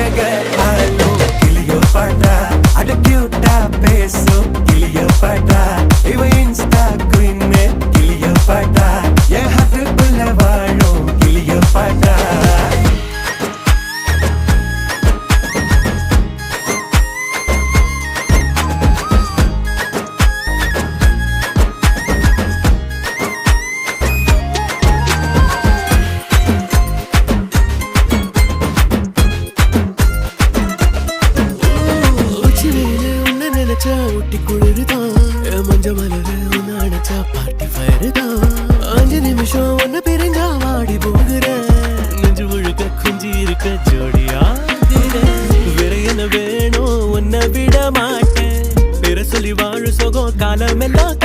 அழக ஆளும் கிளியோபாட்ரா அட கியூட்டா பேசும் கிளியோபாட்ரா இவ இன்ஸ்டா குயின் கிளியோபாட்ரா என் ஹார்ட்டுக்குள்ள வாழும் கிளியோபாட்ரா ஊட்டி குளிருதான் மஞ்ச மலரு உன்ன அணைச்சா பார்ட்டி ஃபயருதான் 5 நிமிஷம் ஒன்னு பிரிஞ்சா வாடி போகிறேன் நெஞ்சு முழுக்க குஞ்சி இருக்க ஜோடியா வேற என்ன வேணும் உன்னை விட மாட்டேன் வேற சொல்லி வாழு சோகம் காலம் எல்லாம்